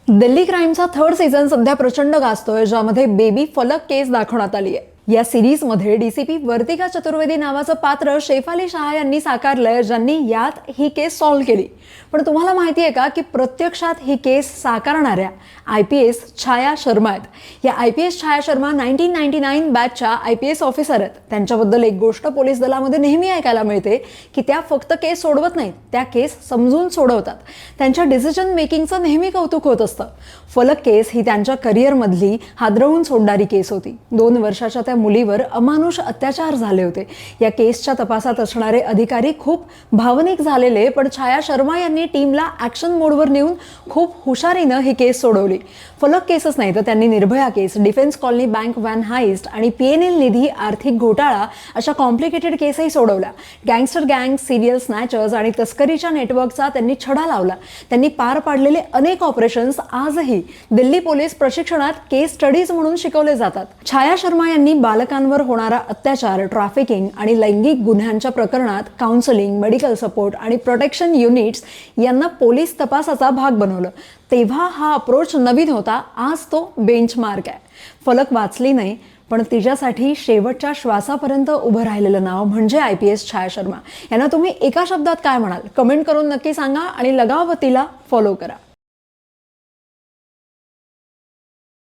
Delhi क्राईमचा third season सध्या प्रचंड गाजतोय, ज्यामध्ये बेबी फलक केस दाखवण्यात आली आहे। या सिरीजमध्ये डीसीपी वर्तिका चतुर्वेदी नावाचं पात्र शेफाली शाह यांनी साकारलंय, ज्यांनी यात ही केस सॉल्व्ह केली। पण तुम्हाला माहिती आहे का की प्रत्यक्षात ही केस साकारणाऱ्या IPS छाया शर्मा आहेत। या IPS छाया शर्मा 1999 बॅचच्या IPS ऑफिसर आहेत। त्यांच्याबद्दल एक गोष्ट पोलीस दलामध्ये नेहमी ऐकायला मिळते की त्या फक्त केस सोडवत नाहीत, त्या केस समजून सोडवतात। त्यांच्या डिसिजन मेकिंगचं नेहमी कौतुक होत असतं। फलक केस ही त्यांच्या करिअरमधली हादरवून सोडणारी केस होती। 2 वर्षाच्या त्या मुलीवर अमानुष अत्याचार झाले होते। या केसच्या तपासात असणारे अधिकारी खूप भावनिक झालेले, पण छाया शर्मा यांनी टीमला ॲक्शन मोडवर नेऊन खूप हुशारीनं ही केस सोडवली। फलक केसच नाही तर त्यांनी Nirbhaya case, Defence Colony bank van heist आणि PNL निधी आर्थिक घोटाळा अशा कॉम्प्लिकेटेड केसही सोडवल्या। गँगस्टर गँग, सिरियल स्नॅचर्स आणि तस्करीच्या नेटवर्कचा त्यांनी छडा लावला। त्यांनी पार पाडलेले अनेक ऑपरेशन्स आजही दिल्ली पोलीस प्रशिक्षणात केस स्टडीज म्हणून शिकवले जातात। छाया शर्मा यांनी बालकांवर होणारा अत्याचार, ट्रॅफिकिंग आणि लैंगिक गुन्ह्यांच्या प्रकरणात काउन्सिलिंग, मेडिकल सपोर्ट आणि प्रोटेक्शन युनिट्स यांना पोलीस तपासाचा भाग बनवलं। तेव्हा हा अप्रोच नवीन होता, आज तो बेंचमार्क आहे। फलक वाचली नाही, पण तिच्यासाठी शेवटच्या श्वासापर्यंत उभं राहिलेलं नाव म्हणजे IPS छाया शर्मा। यांना तुम्ही एका शब्दात काय म्हणाल? कमेंट करून नक्की सांगा आणि लगावतीला फॉलो करा।